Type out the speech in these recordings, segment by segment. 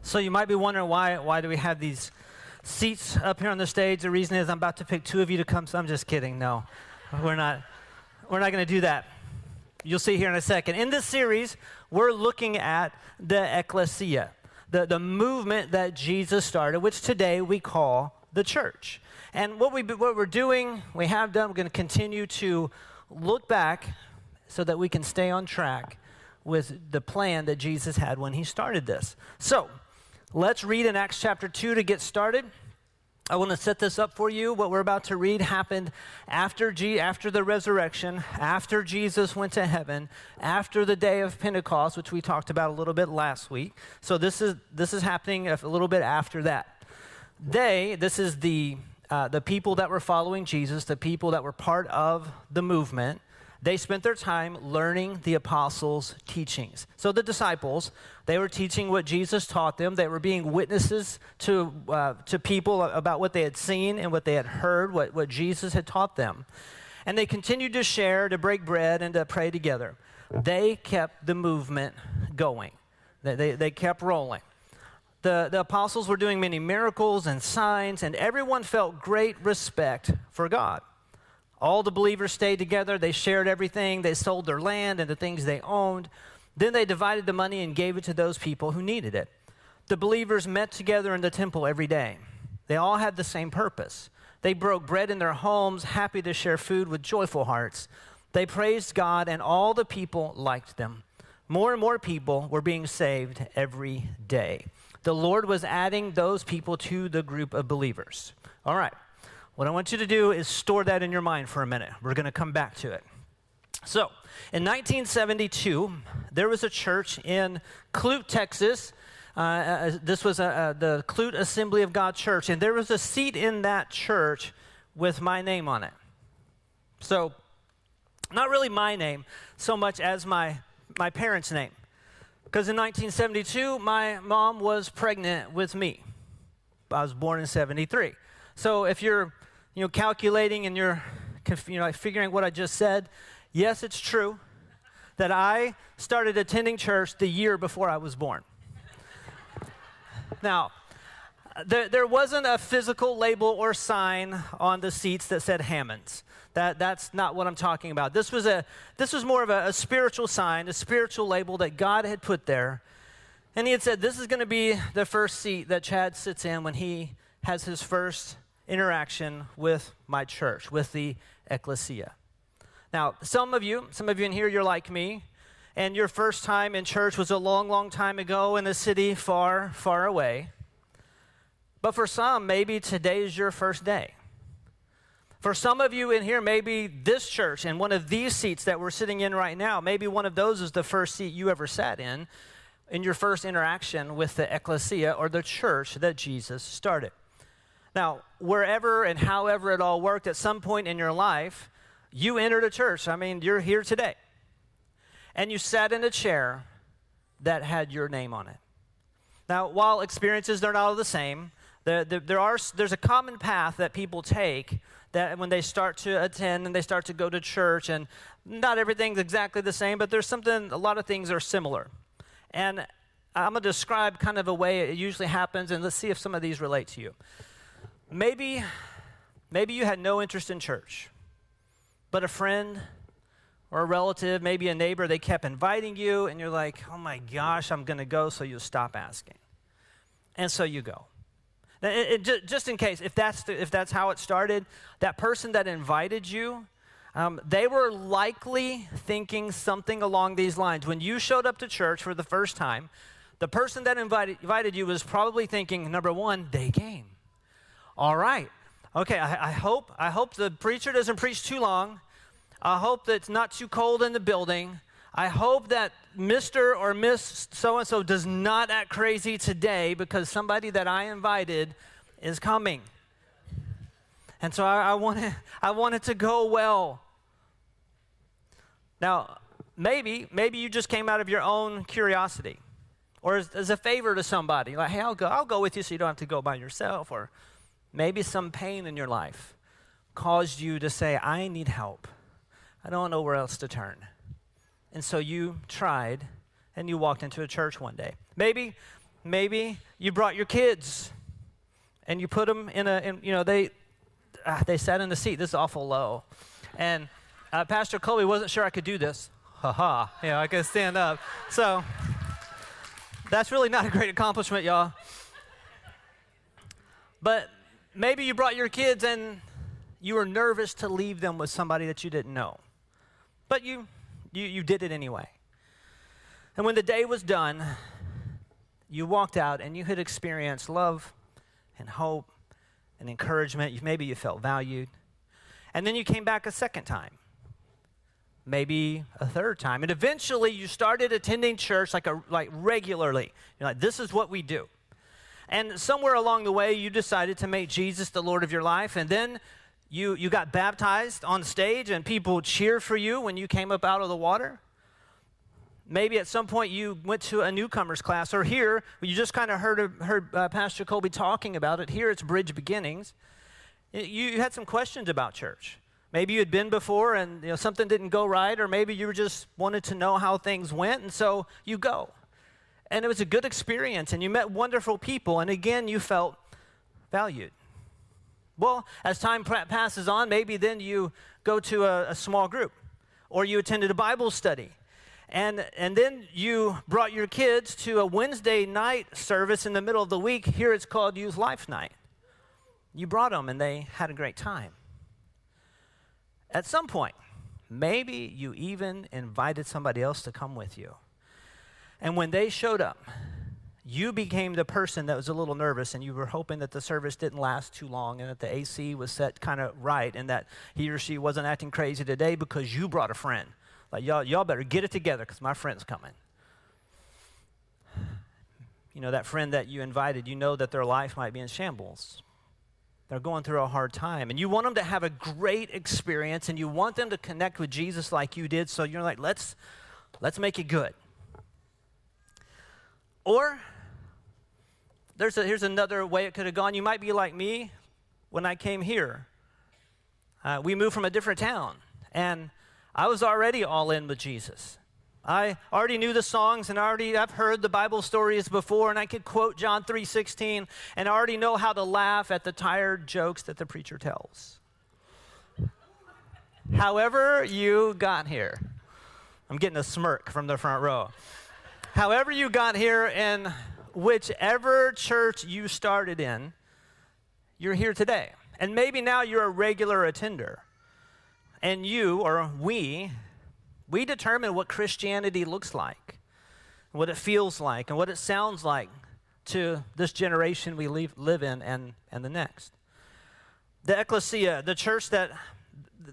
So you might be wondering why do we have these seats up here on the stage? The reason is I'm about to pick two of you to come. So I'm just kidding. No, we're not going to do that. You'll see here in a second. In this series, we're looking at the Ekklesia, the movement that Jesus started, which today we call the church. And what we're doing, we have done, we're going to continue to look back so that we can stay on track with the plan that Jesus had when he started this. So let's read in Acts chapter 2 to get started. I want to set this up for you. What we're about to read happened after the resurrection, after Jesus went to heaven, after the day of Pentecost, which we talked about a little bit last week. So this is happening a little bit after that. This is the people that were following Jesus, the people that were part of the movement. They spent their time learning the apostles' teachings. So the disciples, they were teaching what Jesus taught them. They were being witnesses to people about what they had seen and what they had heard, what Jesus had taught them. And they continued to share, to break bread, and to pray together. They kept the movement going. They kept rolling. The apostles were doing many miracles and signs, and everyone felt great respect for God. All the believers stayed together. They shared everything. They sold their land and the things they owned. Then they divided the money and gave it to those people who needed it. The believers met together in the temple every day. They all had the same purpose. They broke bread in their homes, happy to share food with joyful hearts. They praised God, and all the people liked them. More and more people were being saved every day. The Lord was adding those people to the group of believers. All right. What I want you to do is store that in your mind for a minute. We're going to come back to it. So, in 1972, there was a church in Clute, Texas. This was the Clute Assembly of God Church, and there was a seat in that church with my name on it. So, not really my name so much as my parents' name. Because in 1972, my mom was pregnant with me. I was born in 73. So if you're calculating and you're figuring what I just said, yes, it's true that I started attending church the year before I was born. Now, there wasn't a physical label or sign on the seats that said Hammonds. That's not what I'm talking about. This was more of a spiritual sign, a spiritual label that God had put there. And he had said, this is going to be the first seat that Chad sits in when he has his first interaction with my church, with the Ekklesia. Now, some of you in here, you're like me, and your first time in church was a long, long time ago in a city far, far away. But for some, maybe today is your first day. For some of you in here, maybe this church and one of these seats that we're sitting in right now, maybe one of those is the first seat you ever sat in your first interaction with the Ekklesia or the church that Jesus started. Now, wherever and however it all worked, at some point in your life, you entered a church. I mean, you're here today. And you sat in a chair that had your name on it. Now, while experiences, they're not all the same, there's a common path that people take that when they start to attend and they start to go to church, and not everything's exactly the same, but a lot of things are similar. And I'm going to describe kind of a way it usually happens, and let's see if some of these relate to you. Maybe you had no interest in church, but a friend or a relative, maybe a neighbor, they kept inviting you, and you're like, oh my gosh, I'm going to go, so you stop asking. And so you go. Now, just in case, if that's how it started, that person that invited you, they were likely thinking something along these lines. When you showed up to church for the first time, the person that invited you was probably thinking, number one, day game. All right. Okay, I hope the preacher doesn't preach too long. I hope that it's not too cold in the building. I hope that Mr. or Miss so-and-so does not act crazy today because somebody that I invited is coming. And so I want it to go well. Now, maybe you just came out of your own curiosity or as a favor to somebody. Like, hey, I'll go with you so you don't have to go by yourself. Or maybe some pain in your life caused you to say, I need help. I don't know where else to turn. And so you tried and you walked into a church one day. Maybe maybe you brought your kids and you put them they sat in the seat. This is awful low. And Pastor Colby wasn't sure I could do this. Ha-ha. I could stand up. So that's really not a great accomplishment, y'all. But maybe you brought your kids and you were nervous to leave them with somebody that you didn't know. But you did it anyway. And when the day was done, you walked out and you had experienced love and hope and encouragement. Maybe you felt valued. And then you came back a second time, maybe a third time. And eventually you started attending church like regularly. You're like, this is what we do. And somewhere along the way, you decided to make Jesus the Lord of your life. And then you got baptized on stage and people cheered for you when you came up out of the water. Maybe at some point you went to a newcomers class, or here, you just kind of heard Pastor Colby talking about it. Here it's Bridge Beginnings. You had some questions about church. Maybe you had been before and something didn't go right, or maybe you just wanted to know how things went, and so you go. And it was a good experience, and you met wonderful people, and again, you felt valued. Well, as time passes on, maybe then you go to a small group, or you attended a Bible study. And then you brought your kids to a Wednesday night service in the middle of the week. Here it's called Youth Life Night. You brought them and they had a great time. At some point, maybe you even invited somebody else to come with you. And when they showed up, you became the person that was a little nervous, and you were hoping that the service didn't last too long and that the AC was set kind of right and that he or she wasn't acting crazy today because you brought a friend. Like, y'all better get it together because my friend's coming. That friend that you invited, you know that their life might be in shambles. They're going through a hard time. And you want them to have a great experience, and you want them to connect with Jesus like you did. So you're like, let's make it good. Or here's another way it could have gone. You might be like me when I came here. We moved from a different town, and I was already all in with Jesus. I already knew the songs, and I've heard the Bible stories before, and I could quote John 3:16, and I already know how to laugh at the tired jokes that the preacher tells. However you got here, I'm getting a smirk from the front row. However you got here, and whichever church you started in, you're here today. And maybe now you're a regular attender. And we determine what Christianity looks like, what it feels like, and what it sounds like to this generation we live in and the next. The Ekklesia, the church that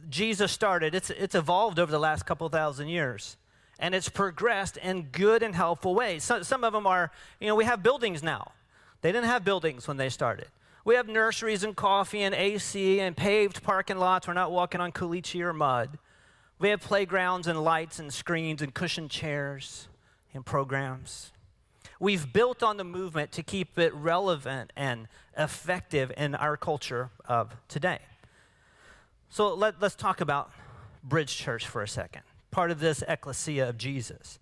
Jesus started, it's evolved over the last couple thousand years, and it's progressed in good and helpful ways. Some of them are, we have buildings now. They didn't have buildings when they started. We have nurseries and coffee and AC and paved parking lots. We're not walking on caliche or mud. We have playgrounds and lights and screens and cushioned chairs and programs. We've built on the movement to keep it relevant and effective in our culture of today. So let's talk about Bridge Church for a second, part of this Ekklesia of Jesus.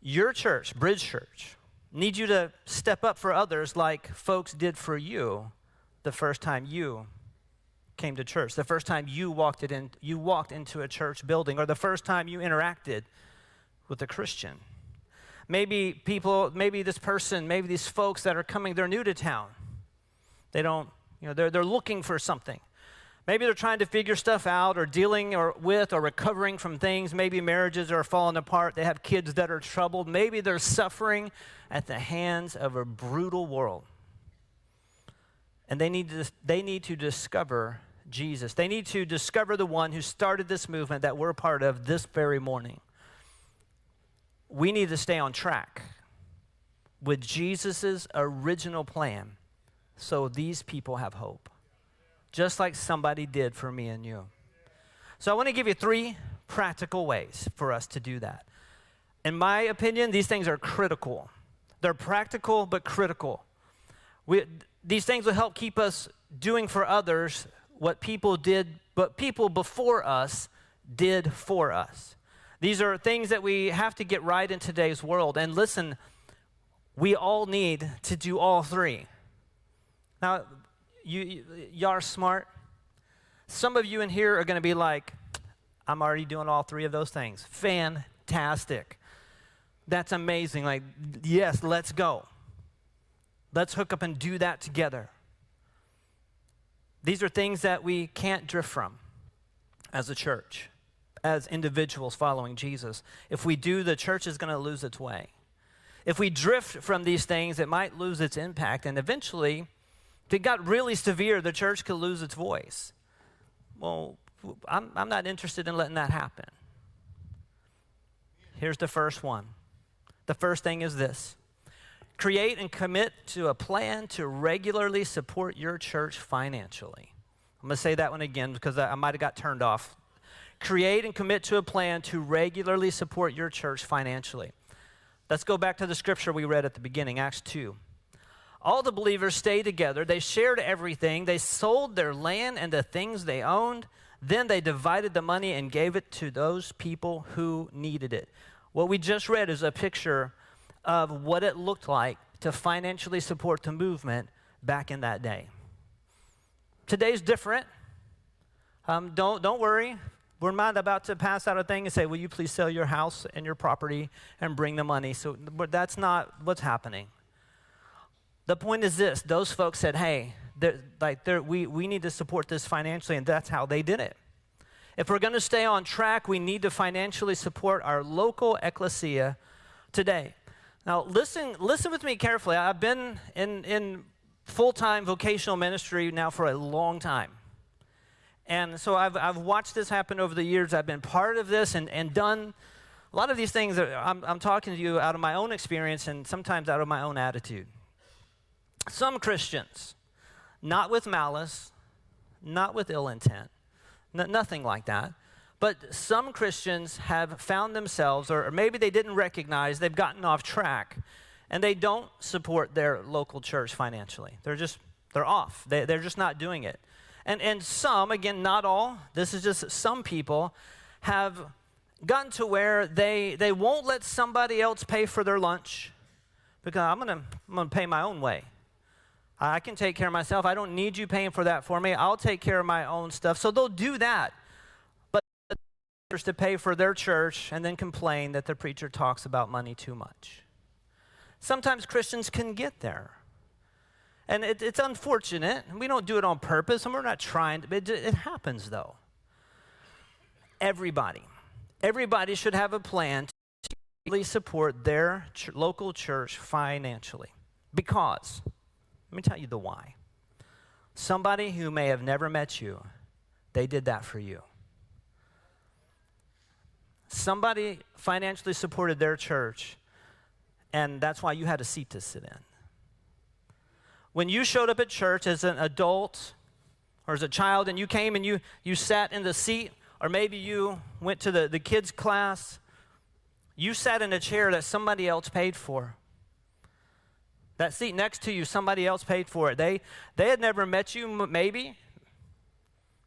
Your church, Bridge Church, needs you to step up for others like folks did for you the first time you came to church, the first time you walked into a church building, or the first time you interacted with a Christian. Maybe these folks that are coming, they're new to town. They don't, they're looking for something. Maybe they're trying to figure stuff out, or dealing with or recovering from things. Maybe marriages are falling apart. They have kids that are troubled. Maybe they're suffering at the hands of a brutal world. And they need to discover Jesus. They need to discover the one who started this movement that we're a part of this very morning. We need to stay on track with Jesus' original plan so these people have hope, just like somebody did for me and you. So I want to give you 3 practical ways for us to do that. In my opinion, these things are critical. They're practical but critical. These things will help keep us doing for others what people before us did for us. These are things that we have to get right in today's world. And listen, We all need to do all three. Now, y'all are smart. Some of you in here are going to be like, I'm already doing all three of those things. Fantastic. That's amazing. Like, yes, let's go. Let's hook up and do that together. These are things that we can't drift from as a church, as individuals following Jesus. If we do, the church is going to lose its way. If we drift from these things, it might lose its impact, and eventually, if it got really severe, the church could lose its voice. Well, I'm not interested in letting that happen. Here's the first one. The first thing is this. Create and commit to a plan to regularly support your church financially. I'm going to say that one again because I might have got turned off. Create and commit to a plan to regularly support your church financially. Let's go back to the scripture we read at the beginning, Acts 2. All the believers stayed together. They shared everything. They sold their land and the things they owned. Then they divided the money and gave it to those people who needed it. What we just read is a picture of what it looked like to financially support the movement back in that day. Today's different. Don't worry. We're not about to pass out a thing and say, will you please sell your house and your property and bring the money? So, but that's not what's happening. The point is this. Those folks said, hey, we need to support this financially, and that's how they did it. If we're going to stay on track, we need to financially support our local Ekklesia today. Now, listen with me carefully. I've been in full-time vocational ministry now for a long time. And so I've watched this happen over the years. I've been part of this and done a lot of these things. I'm talking to you out of my own experience and sometimes out of my own attitude. Some Christians, not with malice, not with ill intent, nothing like that, but some Christians have found themselves, or maybe they didn't recognize they've gotten off track, and they don't support their local church financially. They're off. They're just not doing it. And some, again, not all, this is just some people, have gotten to where they won't let somebody else pay for their lunch because I'm gonna pay my own way. I can take care of myself. I don't need you paying for that for me. I'll take care of my own stuff. So they'll do that. But to pay for their church and then complain that the preacher talks about money too much. Sometimes Christians can get there. And it's unfortunate. We don't do it on purpose, and we're not trying to. It happens, though. Everybody should have a plan to really support their local church financially. Because, let me tell you the why. Somebody who may have never met you, they did that for you. Somebody financially supported their church, and that's why you had a seat to sit in. When you showed up at church as an adult or as a child and you came and you sat in the seat, or maybe you went to the kids' class, you sat in a chair that somebody else paid for. That seat next to you, somebody else paid for it. They had never met you, maybe.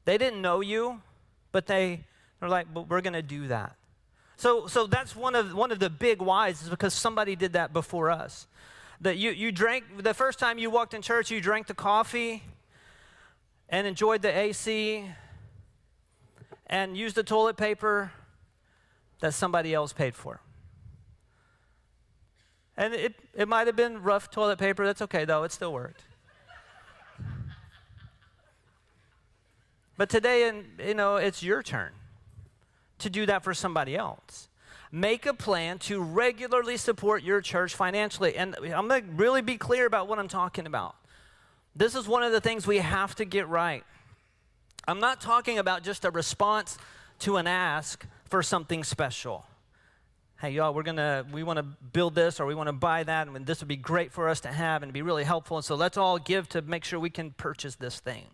They didn't know you, but they're like, but we're going to do that. So that's one of the big whys, is because somebody did that before us. That you drank, the first time you walked in church, you drank the coffee and enjoyed the AC and used the toilet paper that somebody else paid for. And it might have been rough toilet paper. That's okay, though. It still worked. But today, it's your turn to do that for somebody else. Make a plan to regularly support your church financially. And I'm going to really be clear about what I'm talking about. This is one of the things we have to get right. I'm not talking about just a response to an ask for something special. Hey, y'all, we want to build this, or we want to buy that, and this would be great for us to have and be really helpful. And so let's all give to make sure we can purchase this thing.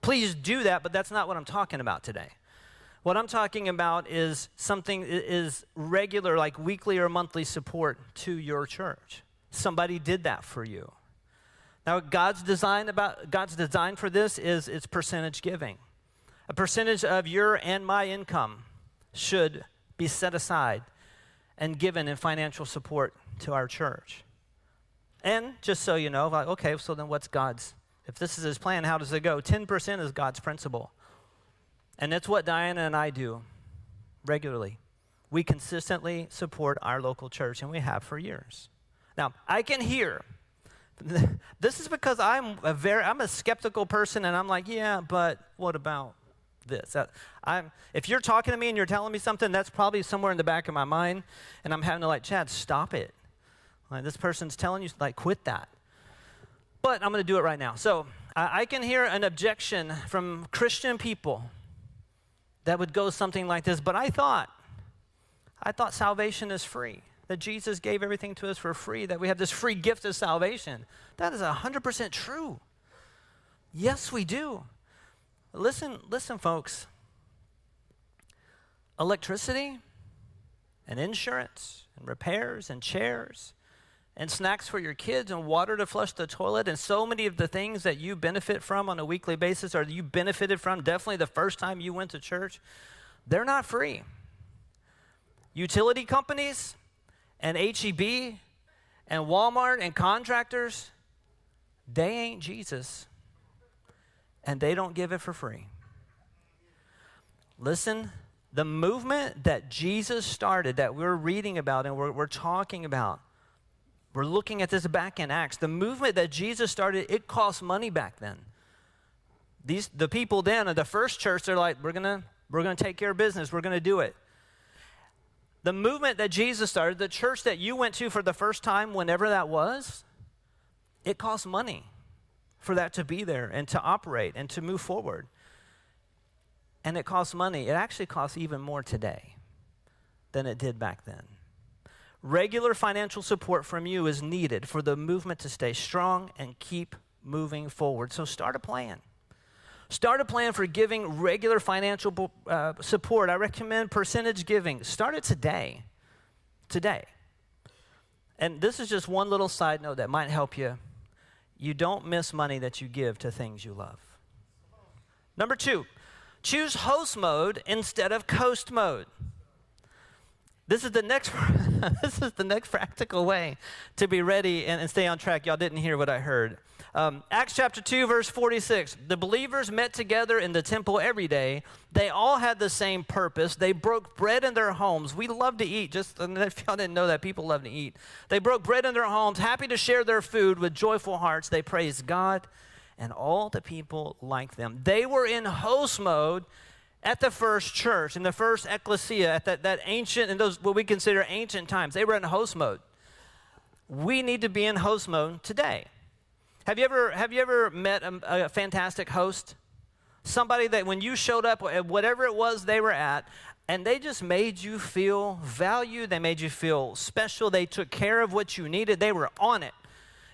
Please do that, but that's not what I'm talking about today. What I'm talking about is something is regular, like weekly or monthly support to your church. Somebody did that for you. Now, God's design for this is it's percentage giving. A percentage of your and my income should be set aside and given in financial support to our church. And just so you know, like, okay, so then what's God's? If this is his plan, how does it go? 10% is God's principle. And that's what Diana and I do regularly. We consistently support our local church, and we have for years. Now, I can hear, this is because I'm a skeptical person, and I'm like, yeah, but what about this? If you're talking to me and you're telling me something, that's probably somewhere in the back of my mind, and I'm having to like, Chad, stop it. Like, this person's telling you, like, quit that. But I'm going to do it right now. So I can hear an objection from Christian people that would go something like this, but I thought salvation is free, that Jesus gave everything to us for free, that we have this free gift of salvation. That is 100% true. Yes, we do. Listen, folks. Electricity and insurance and repairs and chairs and snacks for your kids and water to flush the toilet and so many of the things that you benefit from on a weekly basis, or you benefited from definitely the first time you went to church, they're not free. Utility companies and H-E-B and Walmart and contractors, they ain't Jesus, and they don't give it for free. Listen, the movement that Jesus started, that we're reading about and we're talking about, we're looking at this back in Acts. The movement that Jesus started, it cost money back then. The people then of the first church, they're like, we're gonna take care of business. We're gonna do it. The movement that Jesus started, the church that you went to for the first time, whenever that was, it cost money for that to be there and to operate and to move forward. And it costs money. It actually costs even more today than it did back then. Regular financial support from you is needed for the movement to stay strong and keep moving forward. So start a plan. Start a plan for giving regular financial support. I recommend percentage giving. Start it today. Today. And this is just one little side note that might help you. You don't miss money that you give to things you love. Number 2, choose host mode instead of coast mode. This is the next practical way to be ready and stay on track. Y'all didn't hear what I heard. Acts chapter 2, verse 46. The believers met together in the temple every day. They all had the same purpose. They broke bread in their homes. We love to eat. Just if y'all didn't know that, people love to eat. They broke bread in their homes, happy to share their food with joyful hearts. They praised God, and all the people liked them. They were in host mode at the first church, in the first Ekklesia, at that ancient, and those what we consider ancient times. They were in host mode. We need to be in host mode today. Have you ever met a fantastic host? Somebody that when you showed up, whatever it was they were at, and they just made you feel valued, they made you feel special, they took care of what you needed, they were on it.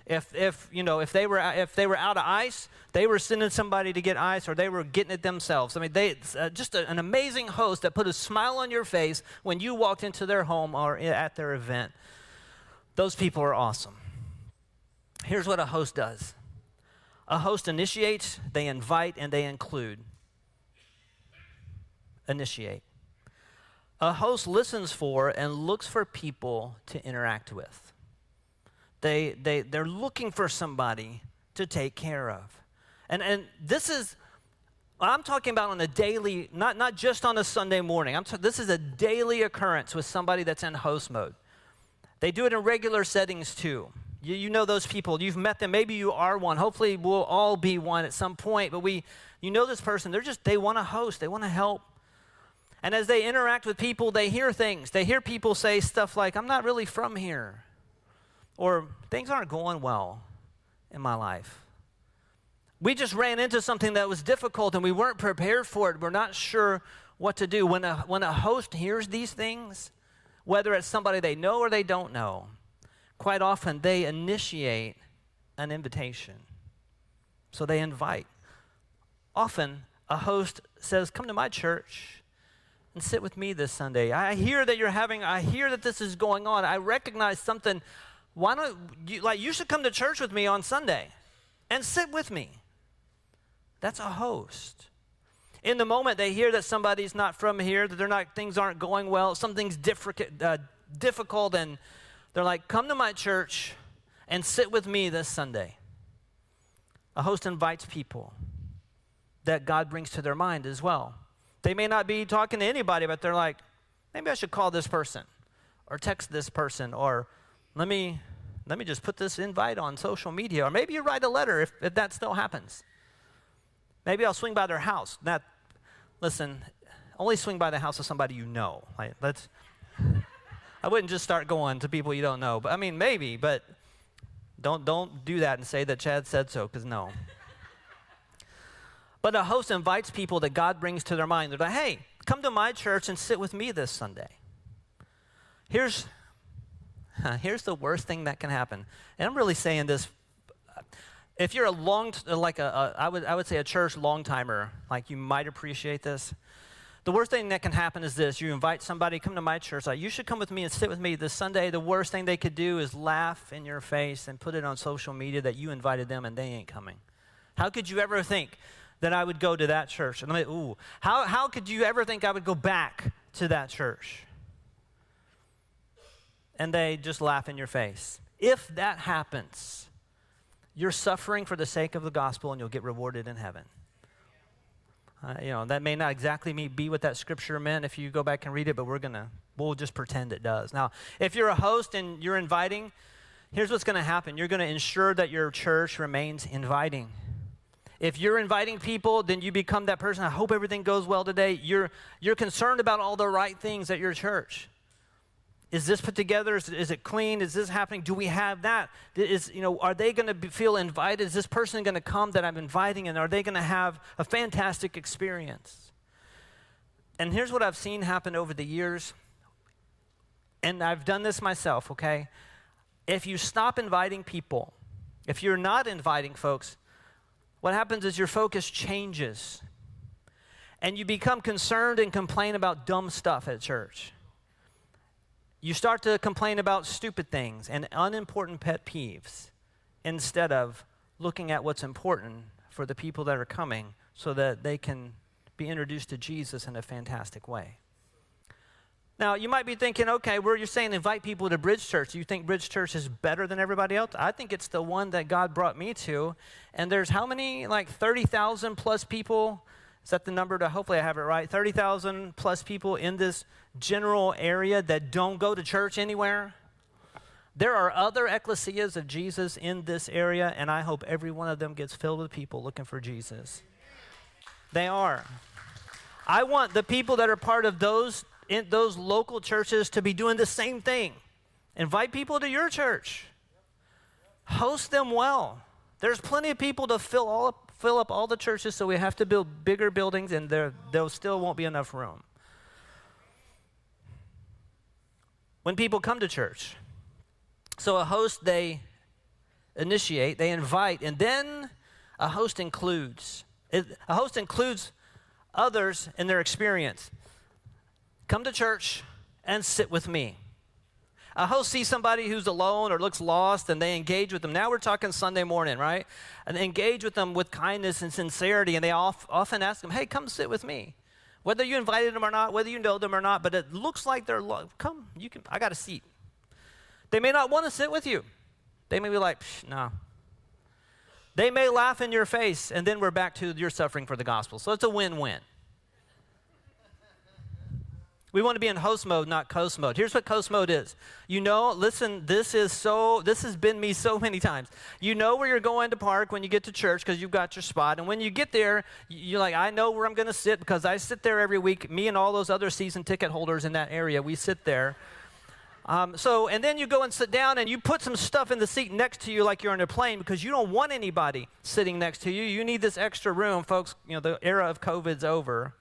If they were out of ice, they were sending somebody to get ice, or they were getting it themselves. I mean, just an amazing host that put a smile on your face when you walked into their home or at their event. Those people are awesome. Here's what a host does. A host initiates, they invite, and they include. Initiate. A host listens for and looks for people to interact with. They're looking for somebody to take care of. And this is, I'm talking about on a daily, not just on a Sunday morning. This is a daily occurrence with somebody that's in host mode. They do it in regular settings too. You know those people. You've met them. Maybe you are one. Hopefully we'll all be one at some point. But you know this person. They want to host. They want to help. And as they interact with people, they hear things. They hear people say stuff like, I'm not really from here. Or things aren't going well in my life. We just ran into something that was difficult and we weren't prepared for it. We're not sure what to do. When a host hears these things, whether it's somebody they know or they don't know, quite often they initiate an invitation. So they invite. Often a host says, come to my church and sit with me this Sunday. I hear that this is going on. I recognize something. Why don't you should come to church with me on Sunday and sit with me. That's a host. In the moment they hear that somebody's not from here, that things aren't going well, something's difficult, and they're like, come to my church and sit with me this Sunday. A host invites people that God brings to their mind as well. They may not be talking to anybody, but they're like, maybe I should call this person or text this person, or let me just put this invite on social media, or maybe you write a letter if that still happens. Maybe I'll swing by their house. Listen, only swing by the house of somebody you know. I wouldn't just start going to people you don't know. But I mean, maybe, but don't do that and say that Chad said so, because no. But a host invites people that God brings to their mind. They're like, hey, come to my church and sit with me this Sunday. Here's the worst thing that can happen. And I'm really saying this. If you're I would say a church long-timer, like you might appreciate this. The worst thing that can happen is this. You invite somebody, come to my church, like, you should come with me and sit with me this Sunday. The worst thing they could do is laugh in your face and put it on social media that you invited them and they ain't coming. How could you ever think that I would go to that church? And I'm like, how could you ever think I would go back to that church? And they just laugh in your face. If that happens, you're suffering for the sake of the gospel and you'll get rewarded in heaven. That may not exactly be what that scripture meant if you go back and read it, but we'll just pretend it does. Now, if you're a host and you're inviting, here's what's going to happen. You're going to ensure that your church remains inviting. If you're inviting people, then you become that person. I hope everything goes well today. You're concerned about all the right things at your church. Is this put together? Is it clean? Is this happening? Do we have that? Are they going to feel invited? Is this person going to come that I'm inviting, and are they going to have a fantastic experience? And here's what I've seen happen over the years, and I've done this myself, okay? If you stop inviting people, if you're not inviting folks, what happens is your focus changes, and you become concerned and complain about dumb stuff at church. You start to complain about stupid things and unimportant pet peeves instead of looking at what's important for the people that are coming so that they can be introduced to Jesus in a fantastic way. Now, you might be thinking, okay, you're saying invite people to Bridge Church. Do you think Bridge Church is better than everybody else? I think it's the one that God brought me to. And there's how many, 30,000 plus people? Is that the number? Hopefully I have it right. 30,000 plus people in this general area that don't go to church anywhere. There are other Ekklesias of Jesus in this area, and I hope every one of them gets filled with people looking for Jesus. They are. I want the people that are part of those local churches to be doing the same thing. Invite people to your church. Host them well. There's plenty of people to fill up all the churches, so we have to build bigger buildings, and there still won't be enough room. When people come to church, so a host, they initiate, they invite, and then a host includes. A host includes others in their experience. Come to church and sit with me. A host sees somebody who's alone or looks lost, and they engage with them. Now we're talking Sunday morning, right? And they engage with them with kindness and sincerity, and they often ask them, hey, come sit with me. Whether you invited them or not, whether you know them or not, but it looks like they're, come, I got a seat. They may not want to sit with you. They may be like, no. They may laugh in your face, and then we're back to your suffering for the gospel. So it's a win-win. We want to be in host mode, not coast mode. Here's what coast mode is. Listen, this has been me so many times. You know where you're going to park when you get to church because you've got your spot. And when you get there, you're like, I know where I'm going to sit because I sit there every week. Me and all those other season ticket holders in that area, we sit there. And then you go and sit down and you put some stuff in the seat next to you like you're on a plane because you don't want anybody sitting next to you. You need this extra room, folks. The era of COVID's over.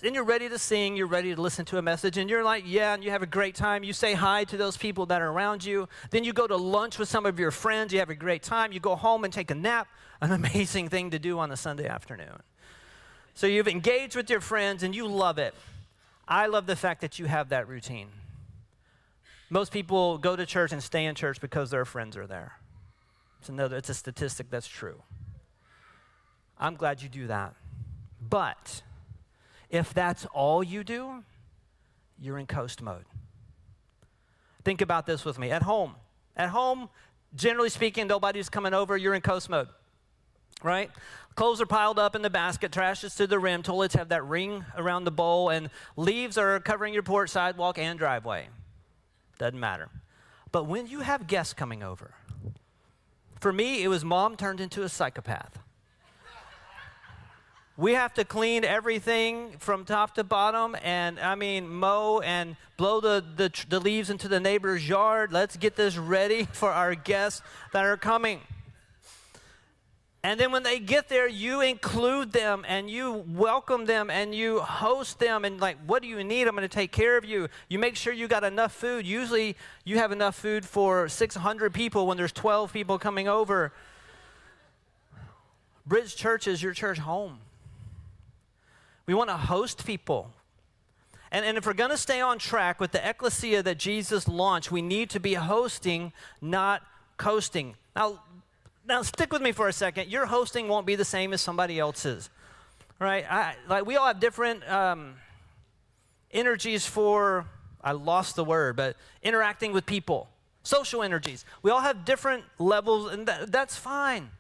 Then you're ready to sing, you're ready to listen to a message, and you're like, yeah, and you have a great time. You say hi to those people that are around you. Then you go to lunch with some of your friends. You have a great time. You go home and take a nap, an amazing thing to do on a Sunday afternoon. So you've engaged with your friends, and you love it. I love the fact that you have that routine. Most people go to church and stay in church because their friends are there. It's a statistic that's true. I'm glad you do that. But if that's all you do, you're in coast mode. Think about this with me. At home, generally speaking, nobody's coming over. You're in coast mode, right? Clothes are piled up in the basket, trash is to the rim, toilets have that ring around the bowl, and leaves are covering your porch, sidewalk, and driveway. Doesn't matter. But when you have guests coming over, for me, it was mom turned into a psychopath. We have to clean everything from top to bottom, and mow and blow the leaves into the neighbor's yard. Let's get this ready for our guests that are coming. And then when they get there, you include them and you welcome them and you host them and like, what do you need? I'm going to take care of you. You make sure you got enough food. Usually you have enough food for 600 people when there's 12 people coming over. Bridge Church is your church home. We want to host people. And if we're going to stay on track with the Ekklesia that Jesus launched, we need to be hosting, not coasting. Now stick with me for a second. Your hosting won't be the same as somebody else's, right? We all have different energies for, I lost the word, but interacting with people, social energies. We all have different levels, and that's fine.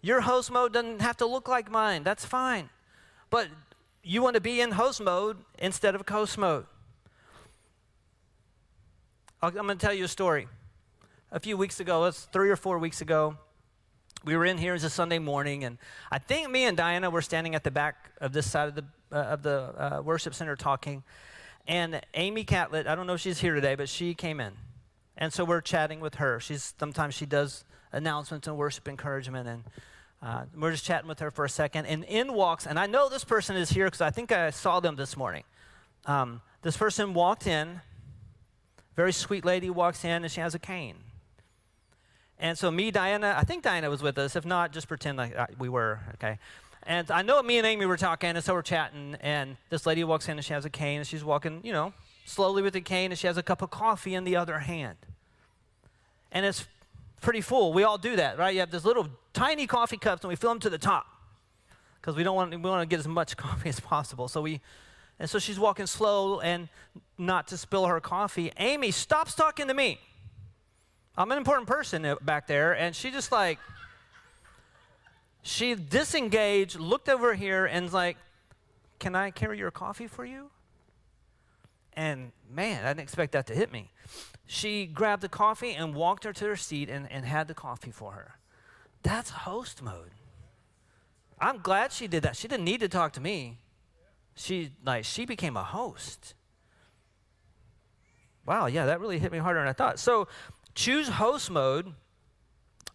Your host mode doesn't have to look like mine. That's fine. But you want to be in host mode instead of coast mode. I'm going to tell you a story. A few weeks ago, it's 3 or 4 weeks ago, we were in here as a Sunday morning, and I think me and Diana were standing at the back of this side of the worship center talking, and Amy Catlett, I don't know if she's here today, but she came in, and so we're chatting with her. Sometimes she does announcements and worship encouragement, and we're just chatting with her for a second, and in walks, and I know this person is here because I think I saw them this morning. This person walked in, very sweet lady walks in, and she has a cane. And so me, Diana, I think Diana was with us. If not, just pretend like we were, okay? And I know me and Amy were talking, and so we're chatting, and this lady walks in, and she has a cane, and she's walking, slowly with the cane, and she has a cup of coffee in the other hand. And it's pretty full. We all do that, right? You have this little tiny coffee cups, and we fill them to the top because we want to get as much coffee as possible. So she's walking slow and not to spill her coffee. Amy stops talking to me. I'm an important person back there, and she just she disengaged, looked over here, and was like, can I carry your coffee for you? And man, I didn't expect that to hit me. She grabbed the coffee and walked her to her seat and had the coffee for her. That's host mode. I'm glad she did that. She didn't need to talk to me. She became a host. Wow, yeah, that really hit me harder than I thought. So choose host mode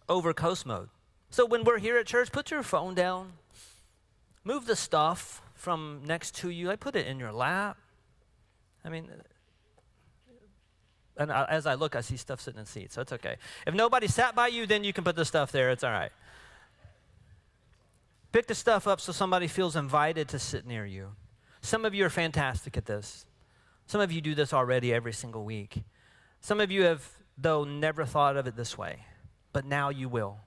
over coast mode. So when we're here at church, put your phone down. Move the stuff from next to you. Put it in your lap. As I look, I see stuff sitting in seats, so it's okay. If nobody sat by you, then you can put the stuff there. It's all right. Pick the stuff up so somebody feels invited to sit near you. Some of you are fantastic at this. Some of you do this already every single week. Some of you have, though, never thought of it this way, but now you will.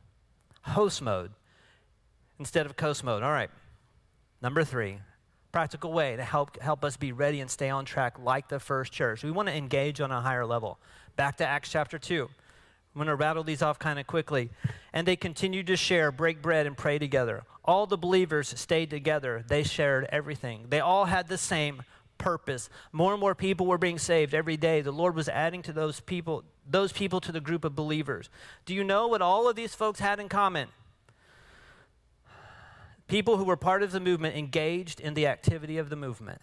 Host mode instead of coast mode. All right. Number 3, practical way to help us be ready and stay on track like the first church. We want to engage on a higher level. Back to Acts chapter 2. I'm going to rattle these off kind of quickly. And they continued to share, break bread, and pray together. All the believers stayed together. They shared everything. They all had the same purpose. More and more people were being saved every day. The Lord was adding to those people to the group of believers. Do you know what all of these folks had in common? People who were part of the movement engaged in the activity of the movement.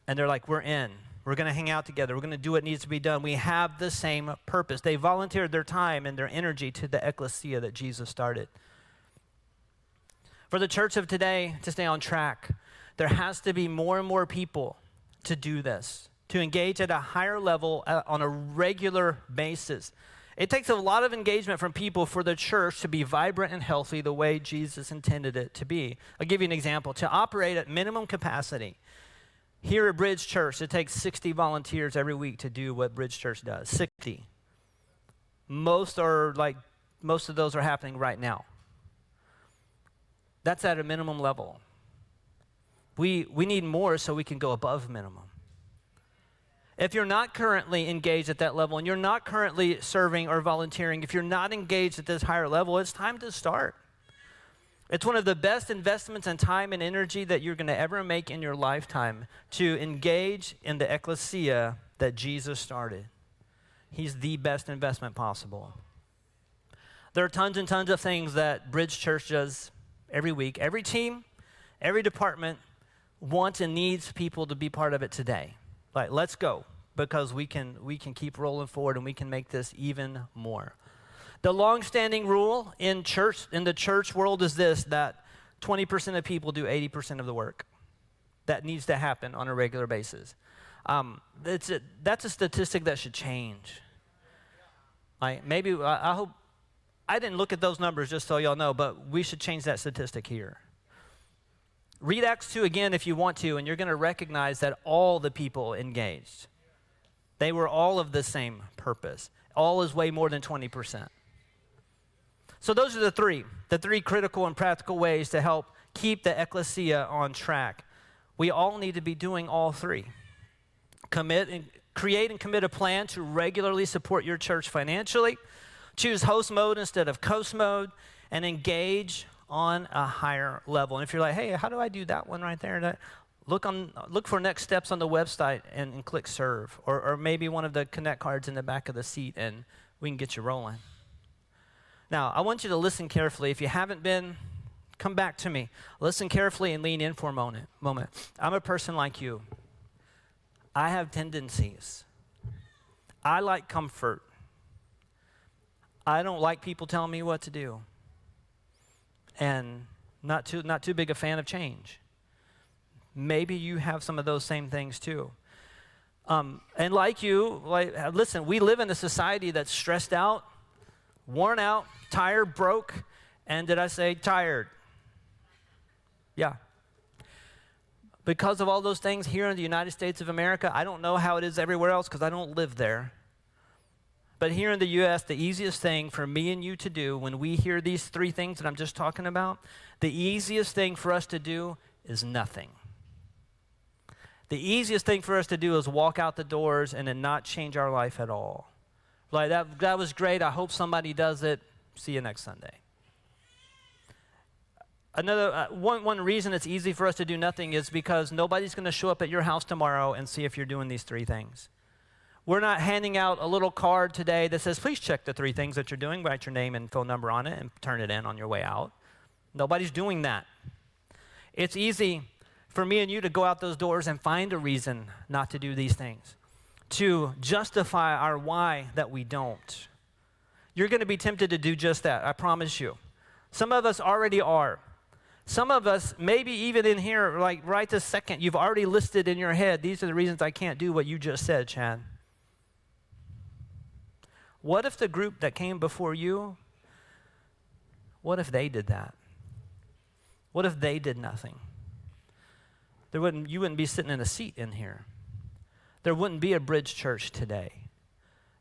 And they're like, we're in. We're going to hang out together. We're going to do what needs to be done. We have the same purpose. They volunteered their time and their energy to the Ekklesia that Jesus started. For the church of today to stay on track, there has to be more and more people to do this, to engage at a higher level on a regular basis. It takes a lot of engagement from people for the church to be vibrant and healthy the way Jesus intended it to be. I'll give you an example. To operate at minimum capacity, here at Bridge Church, it takes 60 volunteers every week to do what Bridge Church does. 60. Most of those are happening right now. That's at a minimum level. We need more so we can go above minimum. If you're not currently engaged at that level and you're not currently serving or volunteering, if you're not engaged at this higher level, it's time to start. It's one of the best investments in time and energy that you're going to ever make in your lifetime to engage in the Ekklesia that Jesus started. He's the best investment possible. There are tons and tons of things that Bridge Church does every week. Every team, every department wants and needs people to be part of it today. Like, let's go, because we can keep rolling forward and we can make this even more. The long-standing rule in the church world is this, that 20% of people do 80% of the work. That needs to happen on a regular basis. That's a statistic that should change. I hope, I didn't look at those numbers just so y'all know, but we should change that statistic here. Read Acts 2 again if you want to, and you're going to recognize that all the people engaged, they were all of the same purpose. All is way more than 20%. So those are the three critical and practical ways to help keep the Ekklesia on track. We all need to be doing all three. Create and commit a plan to regularly support your church financially. Choose host mode instead of coast mode, and engage on a higher level. And if you're like, hey, how do I do that one right there? Look for next steps on the website and click serve, or maybe one of the connect cards in the back of the seat, and we can get you rolling. Now, I want you to listen carefully. If you haven't been, come back to me. Listen carefully and lean in for a moment. I'm a person like you. I have tendencies. I like comfort. I don't like people telling me what to do. And not too big a fan of change. Maybe you have some of those same things too. And like you, listen, we live in a society that's stressed out, worn out, tired, broke, and did I say tired? Yeah. Because of all those things here in the United States of America, I don't know how it is everywhere else because I don't live there. But here in the U.S., the easiest thing for me and you to do when we hear these three things that I'm just talking about, the easiest thing for us to do is nothing. The easiest thing for us to do is walk out the doors and then not change our life at all. Like, that was great. I hope somebody does it. See you next Sunday. Another one reason it's easy for us to do nothing is because nobody's going to show up at your house tomorrow and see if you're doing these three things. We're not handing out a little card today that says, please check the three things that you're doing, write your name and phone number on it, and turn it in on your way out. Nobody's doing that. It's easy for me and you to go out those doors and find a reason not to do these things, to justify our why that we don't. You're going to be tempted to do just that, I promise you. Some of us already are. Some of us, maybe even in here, like right this second, you've already listed in your head, these are the reasons I can't do what you just said, Chad. What if the group that came before you, what if they did that? What if they did nothing? You wouldn't be sitting in a seat in here. There wouldn't be a Bridge Church today.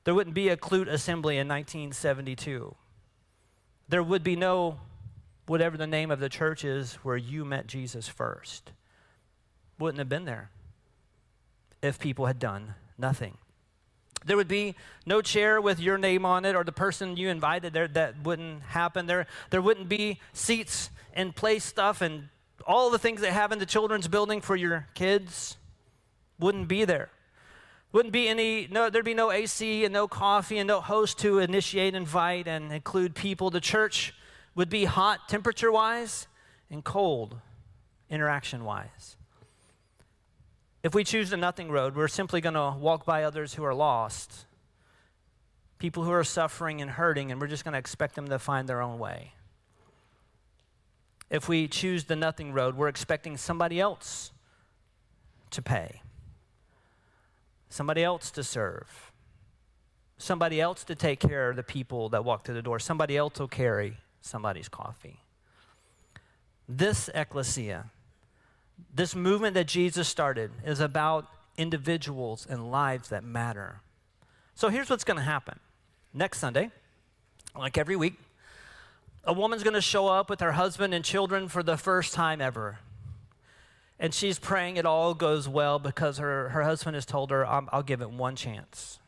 There wouldn't be a Clute Assembly in 1972. There would be no, whatever the name of the church is, where you met Jesus first. Wouldn't have been there if people had done nothing. There would be no chair with your name on it or the person you invited there. That wouldn't happen. There wouldn't be seats and play stuff and all the things they have in the children's building for your kids. Wouldn't be there. There'd be no AC and no coffee and no host to initiate, invite, and include people. The church would be hot temperature-wise and cold interaction-wise. If we choose the nothing road, we're simply going to walk by others who are lost, people who are suffering and hurting, and we're just going to expect them to find their own way. If we choose the nothing road, we're expecting somebody else to pay, somebody else to serve, somebody else to take care of the people that walk through the door, somebody else will carry somebody's coffee. This Ekklesia, this movement that Jesus started, is about individuals and lives that matter. So here's what's going to happen. Next Sunday, like every week, a woman's going to show up with her husband and children for the first time ever. And she's praying it all goes well because her husband has told her, I'll give it one chance.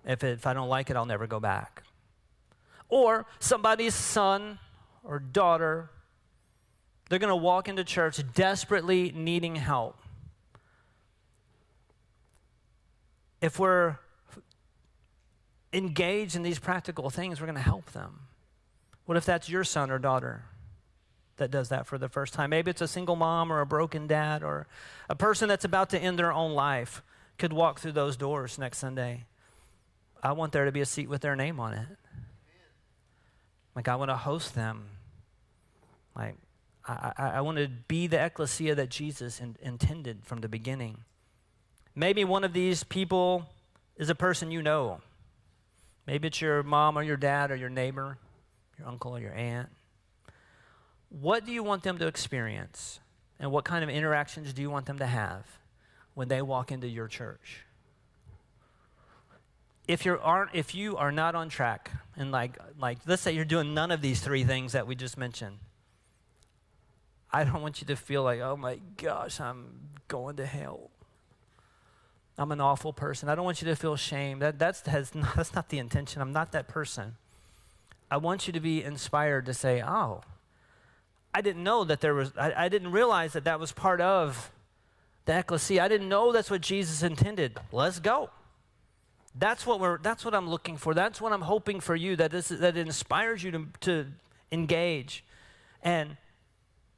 If I don't like it, I'll never go back. Or somebody's son or daughter, they're going to walk into church desperately needing help. If we're engaged in these practical things, we're going to help them. What if that's your son or daughter that does that for the first time? Maybe it's a single mom or a broken dad or a person that's about to end their own life could walk through those doors next Sunday. I want there to be a seat with their name on it. Like, I want to host them. Like, I want to be the Ekklesia that Jesus intended from the beginning. Maybe one of these people is a person you know. Maybe it's your mom or your dad or your neighbor, your uncle or your aunt. What do you want them to experience? And what kind of interactions do you want them to have when they walk into your church? If you are not on track, and like let's say you're doing none of these three things that we just mentioned, I don't want you to feel like, oh my gosh, I'm going to hell. I'm an awful person. I don't want you to feel shame. That's not the intention. I'm not that person. I want you to be inspired to say, oh, I didn't know that I didn't realize that was part of the Ekklesia. I didn't know that's what Jesus intended. Let's go. That's what I'm looking for. That's what I'm hoping for you, that it inspires you to engage and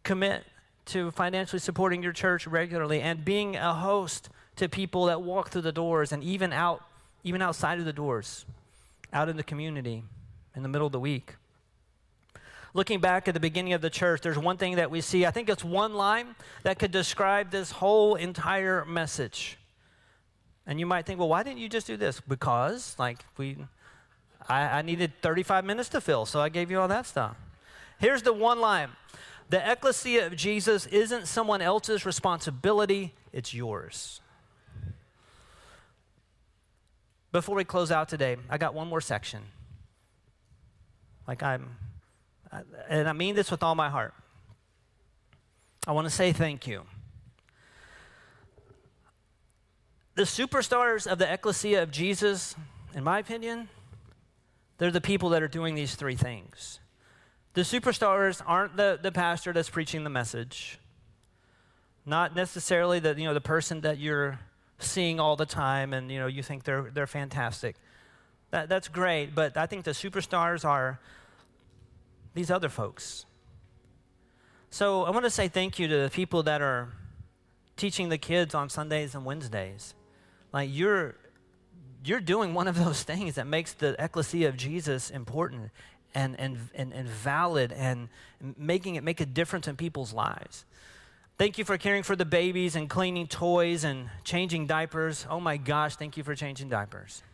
commit to financially supporting your church regularly and being a host to people that walk through the doors and even outside of the doors, out in the community in the middle of the week. Looking back at the beginning of the church, there's one thing that we see. I think it's one line that could describe this whole entire message. And you might think, well, why didn't you just do this? Because, I needed 35 minutes to fill, so I gave you all that stuff. Here's the one line. The Ekklesia of Jesus isn't someone else's responsibility, it's yours. Before we close out today, I got one more section. And I mean this with all my heart. I want to say thank you. The superstars of the Ekklesia of Jesus, in my opinion, they're the people that are doing these three things. The superstars aren't the pastor that's preaching the message. Not necessarily the person that you're seeing all the time and you think they're fantastic. That's great, but I think the superstars are these other folks. So I want to say thank you to the people that are teaching the kids on Sundays and Wednesdays. Like you're doing one of those things that makes the Ekklesia of Jesus important and valid and make a difference in people's lives. Thank you for caring for the babies and cleaning toys and changing diapers. Oh my gosh, thank you for changing diapers.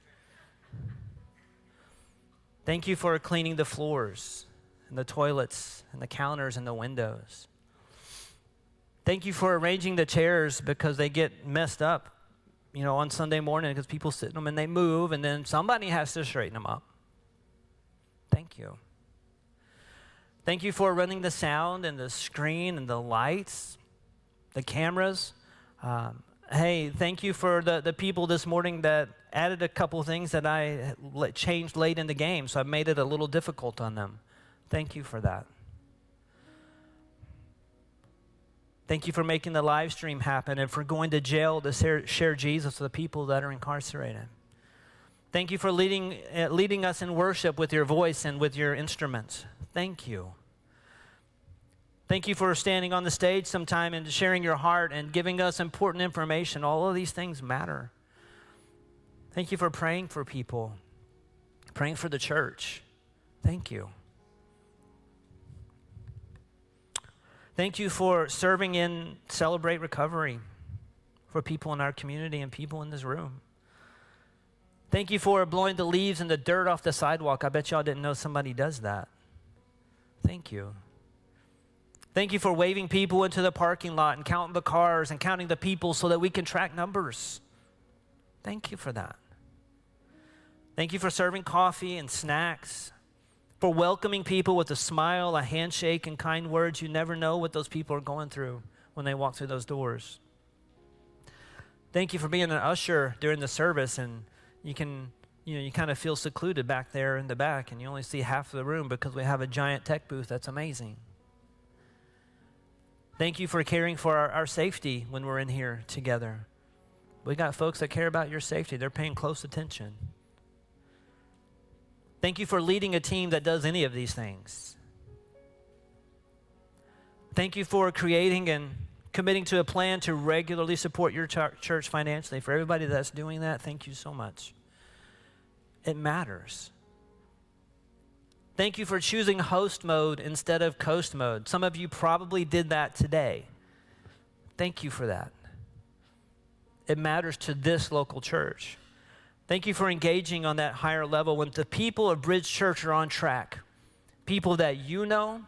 Thank you for cleaning the floors and the toilets and the counters and the windows. Thank you for arranging the chairs because they get messed up, on Sunday morning because people sit in them and they move and then somebody has to straighten them up. Thank you. Thank you for running the sound and the screen and the lights, the cameras. Hey, thank you for the people this morning that added a couple things that I changed late in the game, so I made it a little difficult on them. Thank you for that. Thank you for making the live stream happen and for going to jail to share Jesus with the people that are incarcerated. Thank you for leading us in worship with your voice and with your instruments. Thank you. Thank you for standing on the stage sometime and sharing your heart and giving us important information. All of these things matter. Thank you for praying for people, praying for the church. Thank you. Thank you for serving in Celebrate Recovery for people in our community and people in this room. Thank you for blowing the leaves and the dirt off the sidewalk. I bet y'all didn't know somebody does that. Thank you. Thank you for waving people into the parking lot and counting the cars and counting the people so that we can track numbers. Thank you for that. Thank you for serving coffee and snacks, for welcoming people with a smile, a handshake, and kind words. You never know what those people are going through when they walk through those doors. Thank you for being an usher during the service, and you kind of feel secluded back there in the back, and you only see half of the room because we have a giant tech booth. That's amazing. Thank you for caring for our safety when we're in here together. We got folks that care about your safety. They're paying close attention. Thank you for leading a team that does any of these things. Thank you for creating and committing to a plan to regularly support your church financially. For everybody that's doing that, thank you so much. It matters. Thank you for choosing host mode instead of coast mode. Some of you probably did that today. Thank you for that. It matters to this local church. Thank you for engaging on that higher level when the people of Bridge Church are on track. People that you know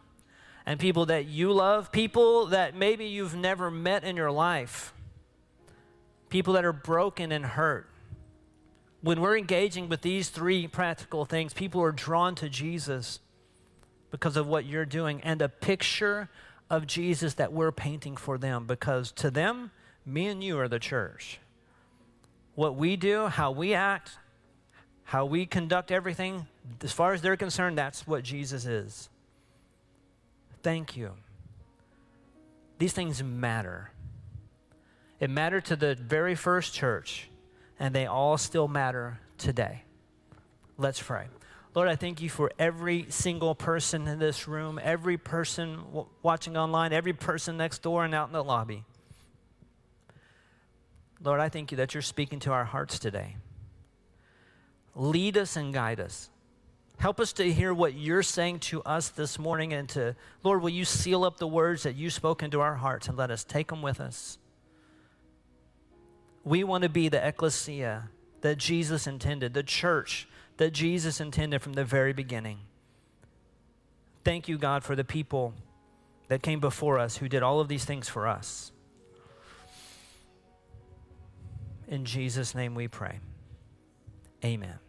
and people that you love, people that maybe you've never met in your life, people that are broken and hurt. When we're engaging with these three practical things, people are drawn to Jesus because of what you're doing and a picture of Jesus that we're painting for them, because to them, me and you are the church. What we do, how we act, how we conduct everything, as far as they're concerned, that's what Jesus is. Thank you. These things matter. It mattered to the very first church, and they all still matter today. Let's pray. Lord, I thank you for every single person in this room, every person watching online, every person next door and out in the lobby. Lord, I thank you that you're speaking to our hearts today. Lead us and guide us. Help us to hear what you're saying to us this morning, and Lord, will you seal up the words that you spoke into our hearts and let us take them with us. We want to be the Ekklesia that Jesus intended, the church that Jesus intended from the very beginning. Thank you, God, for the people that came before us who did all of these things for us. In Jesus' name we pray. Amen.